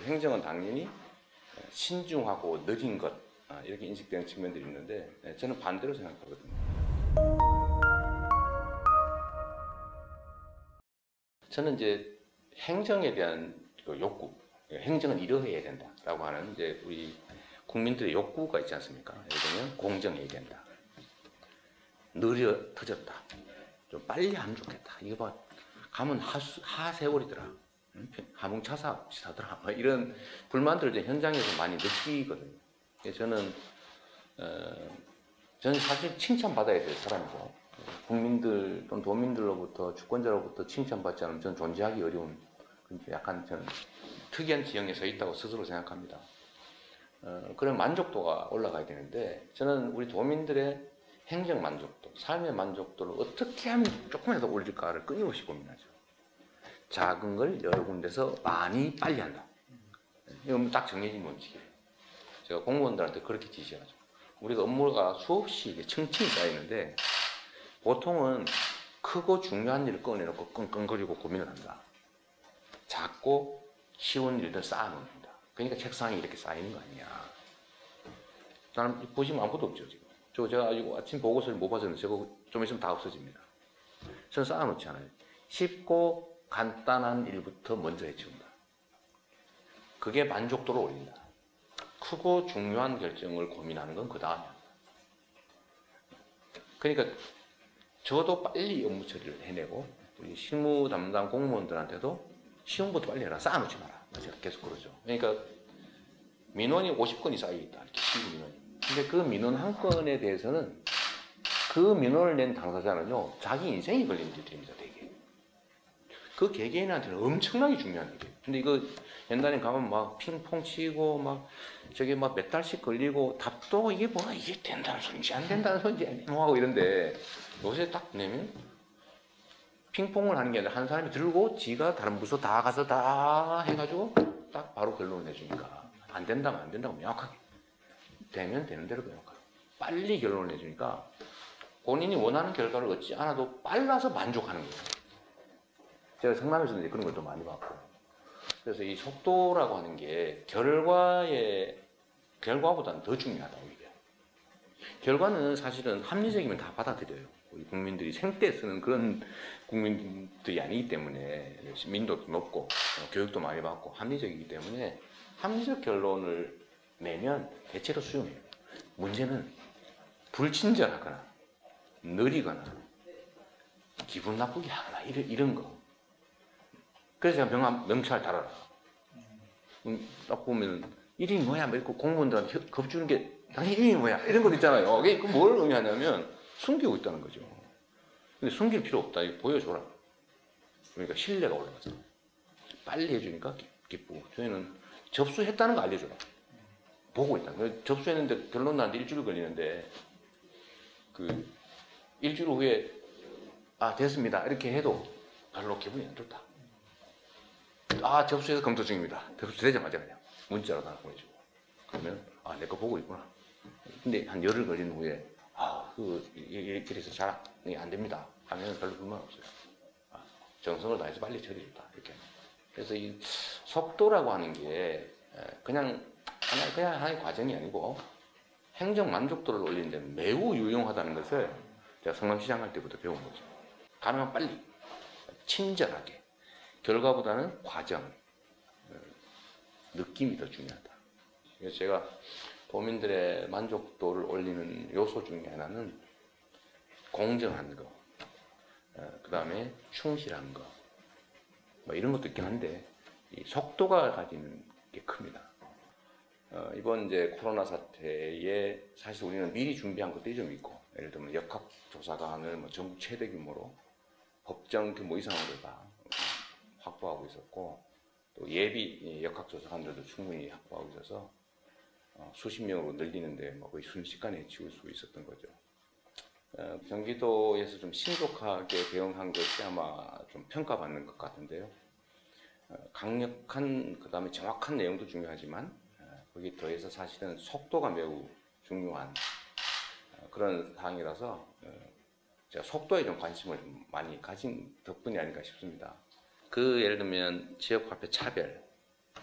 행정은 당연히 신중하고 느린 것 이렇게 인식되는 측면들이 있는데 저는 반대로 생각하거든요. 저는 이제 행정에 대한 욕구, 행정은 이러해야 된다라고 하는 이제 우리 국민들의 욕구가 있지 않습니까? 예를 들면 공정해야 된다. 느려 터졌다. 좀 빨리 하면 좋겠다. 이거 봐. 가면 하세월이더라. 하몽차사 비슷하더라. 이런 불만들을 현장에서 많이 느끼거든요. 저는 사실 칭찬받아야 될 사람이고, 국민들 또는 도민들로부터, 주권자로부터 칭찬받지 않으면 저는 존재하기 어려운, 약간 저는 특이한 지형에 서 있다고 스스로 생각합니다. 그런 만족도가 올라가야 되는데, 저는 우리 도민들의 행정 만족도, 삶의 만족도를 어떻게 하면 조금이라도 올릴까를 끊임없이 고민하죠. 작은 걸 여러 군데서 많이 빨리 한다. 이건 딱 정해진 원칙이에요. 제가 공무원들한테 그렇게 지시하죠. 우리가 업무가 수없이 층층이 쌓이는데 보통은 크고 중요한 일을 꺼내놓고 끙끙거리고 고민을 한다. 작고 쉬운 일들 쌓아놓는다. 그러니까 책상이 이렇게 쌓이는 거 아니냐. 나는 보시면 아무것도 없죠, 지금. 제가 아침 보고서를 못 봤었는데 저거 좀 있으면 다 없어집니다. 저는 쌓아놓지 않아요. 쉽고 간단한 일부터 먼저 해치운다. 그게 만족도를 올린다. 크고 중요한 결정을 고민하는 건 그 다음이야. 그러니까 저도 빨리 업무 처리를 해내고 우리 실무 담당 공무원들한테도 쉬운 것도 빨리 해라. 쌓아놓지 마라. 제가 계속 그러죠. 그러니까 민원이 50건이 쌓여있다. 이렇게 실무 민원이. 근데 그 민원 한 건에 대해서는 그 민원을 낸 당사자는요, 자기 인생이 걸린 일들입니다, 되게. 그 개개인한테는 엄청나게 중요한 일이에요. 근데 이거 옛날에 가면 막 핑퐁 치고 막 저게 막 몇 달씩 걸리고 답도 이게 뭐야, 이게 된다는 소리인지 안 된다는 소리인지 애매모하고 이런데 요새 딱 내면 핑퐁을 하는 게 아니라 한 사람이 들고 지가 다른 부서 다 가서 다 해가지고 딱 바로 결론을 내주니까 안 된다면 안 된다고 명확하게. 되면 되는 대로 명확하게. 빨리 결론을 내주니까 본인이 원하는 결과를 얻지 않아도 빨라서 만족하는 거예요. 제가 성남에서는 이제 그런 걸 또 많이 봤고. 그래서 이 속도라고 하는 게 결과보다는 더 중요하다, 오히려. 결과는 사실은 합리적이면 다 받아들여요. 우리 국민들이 생때 쓰는 그런 국민들이 아니기 때문에 민도도 높고 교육도 많이 받고 합리적이기 때문에 합리적 결론을 내면 대체로 수용해요. 문제는 불친절하거나 느리거나 기분 나쁘게 하거나 이런 거. 그래서 제가 명찰 달아라. 딱 보면 이름이 뭐야? 뭐 이렇게 공무원들한테 겁주는 게 당신 이름이 뭐야? 이런 것 있잖아요. 그게 뭘 의미하냐면 숨기고 있다는 거죠. 근데 숨길 필요 없다. 이거 보여줘라. 그러니까 신뢰가 올라가죠. 빨리 해주니까 기쁘고. 저희는 접수했다는 거 알려줘라. 보고 있다. 접수했는데 결론 나는데 일주일 걸리는데 그 일주일 후에 됐습니다 이렇게 해도 별로 기분이 안 좋다. 접수해서 검토 중입니다. 접수되자마자 그냥 문자로 다 보내주고 그러면 내 거 보고 있구나. 근데 한 열흘 걸린 후에 이렇게 해서 잘 안 됩니다 하면 별로 불만 없어요. 정성을 다해서 빨리 처리해줬다 이렇게. 그래서 이 속도라고 하는 게 그냥 하나의 과정이 아니고 행정 만족도를 올리는 데 매우 유용하다는 것을 제가 성남시장 할 때부터 배운 거죠. 가능한 빨리, 친절하게, 결과보다는 과정, 느낌이 더 중요하다. 그래서 제가 도민들의 만족도를 올리는 요소 중에 하나는 공정한 거, 그 다음에 충실한 거, 뭐 이런 것도 있긴 한데 이 속도가 가지는 게 큽니다. 이번 이제 코로나 사태에 사실 우리는 미리 준비한 것들이 좀 있고, 예를 들면 역학조사관을 전국 최대 규모로 법정 규모 이상으로 다 확보하고 있었고, 또 예비 역학조사관들도 충분히 확보하고 있어서 수십 명으로 늘리는데 거의 순식간에 지울 수 있었던 거죠. 경기도에서 좀 신속하게 대응한 것이 아마 좀 평가받는 것 같은데요. 강력한, 그 다음에 정확한 내용도 중요하지만 거기에 더해서 사실은 속도가 매우 중요한 그런 사항이라서 제가 속도에 좀 관심을 많이 가진 덕분이 아닐까 싶습니다. 예를 들면 지역화폐 차별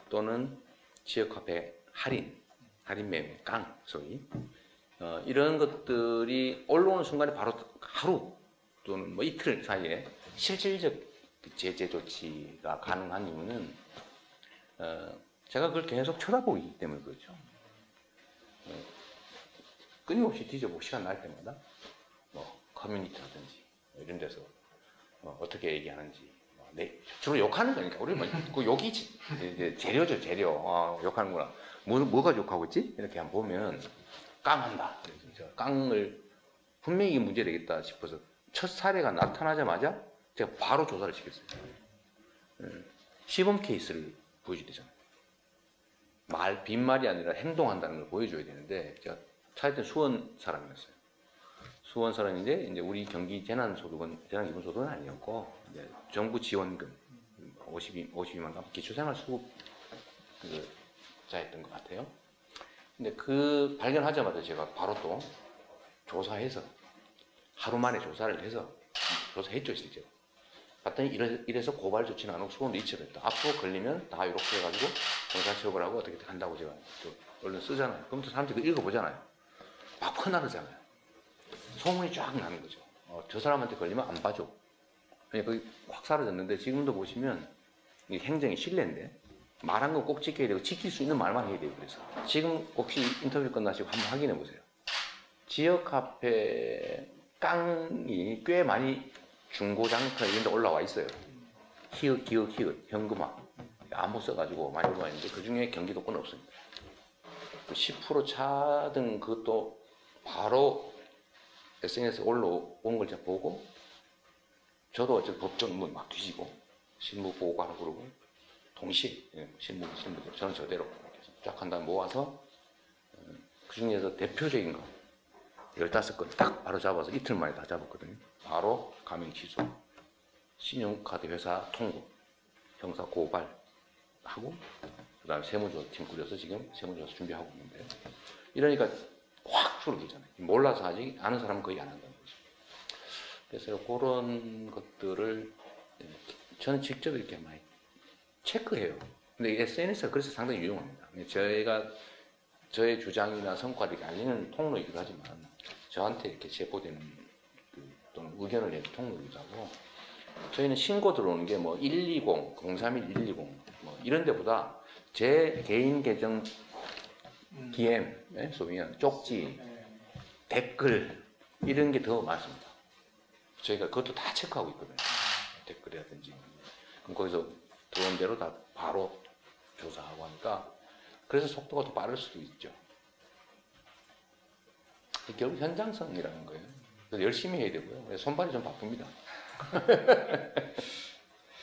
또는 지역화폐 할인 매매, 깡 소위 이런 것들이 올라오는 순간에 바로 하루 또는 뭐 이틀 사이에 실질적 제재 조치가 가능한 이유는 제가 그걸 계속 쳐다보기 때문에 그렇죠. 끊임없이 뒤져보고 시간 날 때마다 뭐 커뮤니티라든지 이런 데서 어떻게 얘기하는지 주로 욕하는 거니까 우리 그 욕이 이제 재료죠 재료. 욕하는구나. 뭐가 욕하고 있지? 이렇게 한번 보면 깡한다. 깡을 분명히 이게 문제 되겠다 싶어서 첫 사례가 나타나자마자 제가 바로 조사를 시켰어요. 시범 케이스를 보여줘야 되잖아요. 빈말이 아니라 행동한다는 걸 보여줘야 되는데 제가 찾았던 수원 사람이었어요. 수원 사람인데 이제 우리 경기 재난기본소득은 아니었고 이제 정부 지원금 52만 원 기초생활 수급자였던 것 같아요. 근데 그 발견하자마자 제가 바로 또 조사해서 하루 만에 조사를 해서 조사했죠 실제로. 봤더니 이래서 고발 조치는 안 하고 수원도 이체를 했다. 앞으로 걸리면 다 이렇게 해가지고 형사처벌하고 어떻게 한다고 제가 얼른 쓰잖아요. 그럼 또 사람들이 그거 읽어보잖아요. 막 퍼나르잖아요. 소문이 쫙 나는 거죠. 저 사람한테 걸리면 안 봐줘. 거기 확 사라졌는데 지금도 보시면 이게 행정의 신뢰인데 말한 거 꼭 지켜야 되고 지킬 수 있는 말만 해야 돼요. 그래서 지금 혹시 인터뷰 끝나시고 한번 확인해 보세요. 지역화폐 깡이 꽤 많이 중고장터 이런 데 올라와 있어요. 히읗 현금화 안보 써가지고 많이 올라와 있는데 그 중에 경기도권 없습니다. 10% 차등 그것도 바로 SNS에 올라온 걸 제가 보고 저도 어쨌든 법조문 막 뒤지고 실무 보고하라고 그러고 동시에 실무 저는 저대로 쫙 한 다음에 모아서 그 중에서 대표적인 거 15건 딱 바로 잡아서 이틀 만에 다 잡았거든요. 바로 가명 취소, 신용카드 회사 통보, 형사 고발하고 그 다음에 세무조사팀 꾸려서 지금 세무조사 준비하고 있는데 이러니까 확 줄어들잖아요. 몰라서 아직 아는 사람은 거의 안 한다는 거죠. 그래서 그런 것들을 저는 직접 이렇게 많이 체크해요. 근데 SNS가 그래서 상당히 유용합니다. 저의 주장이나 성과를 이렇게 알리는 통로이기도 하지만 저한테 이렇게 제보되는 또는 의견을 내는 통로이기도 하고 저희는 신고 들어오는 게 뭐 120, 031, 120 뭐 이런 데보다 제 개인 계정 DM, 소위원, 쪽지, 댓글 이런 게 더 많습니다. 저희가 그것도 다 체크하고 있거든요. 댓글이라든지. 그럼 거기서 들어온 대로 다 바로 조사하고 하니까 그래서 속도가 더 빠를 수도 있죠. 결국 현장성이라는 거예요. 그래서 열심히 해야 되고요. 손발이 좀 바쁩니다.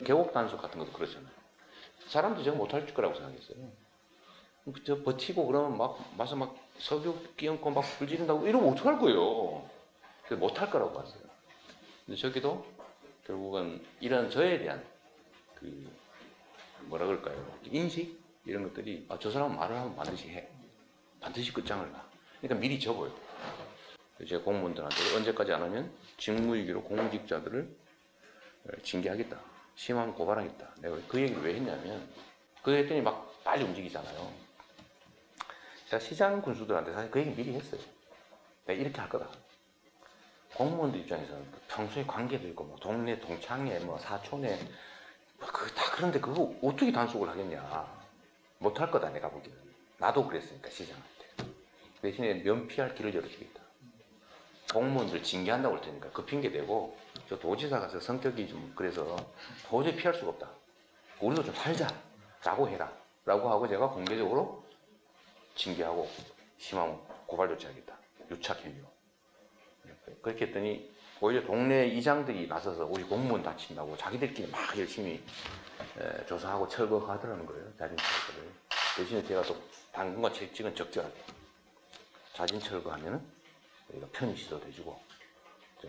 계곡 단속 같은 것도 그렇잖아요. 사람도 제가 못할 거라고 생각했어요. 저 버티고 그러면 와서 석유 끼얹고 막 불지른다고 이러면 어떡할 거예요. 그래서 못할 거라고 봤어요. 근데 저기도 결국은 이런 저에 대한 뭐라 그럴까요? 인식? 이런 것들이 저 사람은 말을 하면 반드시 해. 반드시 끝장을 나. 그러니까 미리 접어요. 제가 공무원들한테 언제까지 안 하면 직무유기로 공직자들을 징계하겠다. 심하면 고발하겠다. 내가 그 얘기를 왜 했냐면 그거 했더니 막 빨리 움직이잖아요. 제가 시장 군수들한테 사실 그 얘기 미리 했어요. 내가 이렇게 할 거다. 공무원들 입장에서는 평소에 관계도 있고 뭐 동네 동창회 뭐 사촌에 다 그런데 그거 어떻게 단속을 하겠냐. 못할 거다 내가 보기에는. 나도 그랬으니까 시장한테. 대신에 면피할 길을 열어주겠다. 공무원들 징계한다고 할 테니까 그 핑계 대고 저 도지사 가서 성격이 좀 그래서 도저히 피할 수가 없다. 우리도 좀 살자라고 해라. 라고 하고 제가 공개적으로 징계하고 심하면 고발 조치하겠다. 유착행위로. 그렇게 했더니 오히려 동네 이장들이 나서서 우리 공무원 다친다고 자기들끼리 막 열심히 조사하고 철거하더라는 거예요. 자진 철거를. 대신에 제가 또 당근과 채찍은 적절하게 자진 철거하면은 우리가 편의시설도 해주고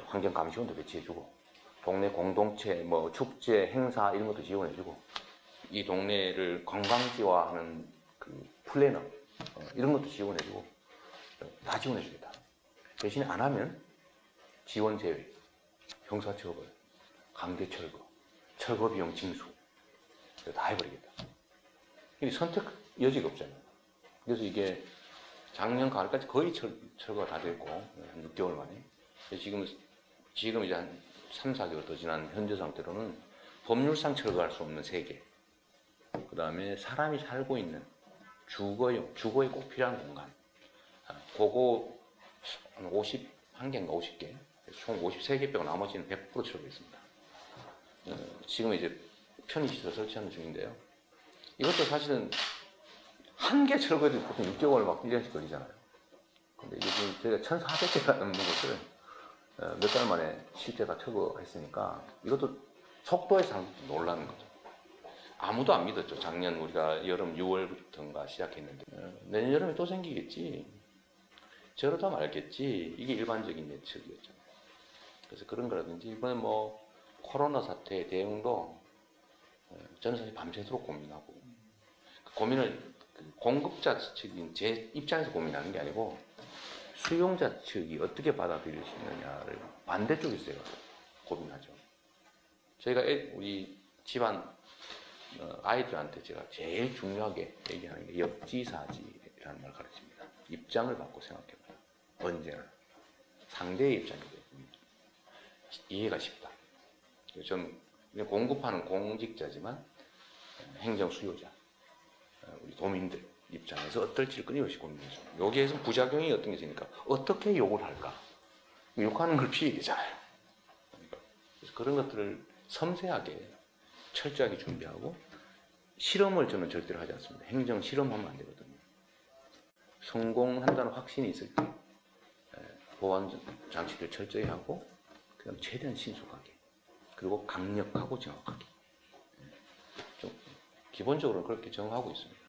환경감시원도 배치해주고 동네 공동체 뭐 축제 행사 이런 것도 지원해주고 이 동네를 관광지화하는 그 플래너 이런 것도 지원해주고 다 지원해주겠다. 대신에 안 하면 지원 제외, 형사처벌, 강제철거, 철거비용 징수 다 해버리겠다. 선택 여지가 없잖아요. 그래서 이게 작년 가을까지 거의 철거가 다 됐고, 한 6개월 만에. 지금 이제 한 3, 4개월 더 지난 현재 상태로는 법률상 철거할 수 없는 세계, 그 다음에 사람이 살고 있는 주거에 꼭 필요한 공간, 그거 한 51개인가 50개, 총 53개 빼고 나머지는 100% 철거했습니다. 지금 이제 편의시설 설치하는 중인데요. 이것도 사실은 한 개 철거해도 보통 6개월 막 1년씩 걸리잖아요. 근데 이게 지금 저희가 1,400개가 넘는 것을 몇 달 만에 실제 다 철거했으니까 이것도 속도에서 놀라는 거죠. 아무도 안 믿었죠. 작년 우리가 여름 6월부터인가 시작했는데 내년 여름에 또 생기겠지. 저러다 말겠지. 이게 일반적인 예측이었잖아요. 그래서 그런 거라든지 이번에 뭐 코로나 사태의 대응도 저는 사실 밤새도록 고민하고 그 고민을 공급자 측인 제 입장에서 고민하는 게 아니고 수용자 측이 어떻게 받아들일 수 있느냐를 반대쪽에서 제가 고민하죠. 저희가 우리 집안 아이들한테 제가 제일 중요하게 얘기하는 게 역지사지라는 말 가르칩니다. 입장을 갖고 생각해봐요. 언제나 상대의 입장이 이해가 쉽다. 좀 공급하는 공직자지만 행정 수요자, 우리 도민들 입장에서 어떨지를 끊임없이 고민해서 여기에서 부작용이 어떤 게 있으니까 어떻게 욕을 할까? 욕하는 걸 피해야 되잖아요. 그래서 그런 것들을 섬세하게 철저하게 준비하고 실험을 저는 절대로 하지 않습니다. 행정 실험하면 안 되거든요. 성공한다는 확신이 있을 때 보안 장치를 철저히 하고 그다음 최대한 신속하게 그리고 강력하고 정확하게 좀 기본적으로는 그렇게 정하고 있습니다.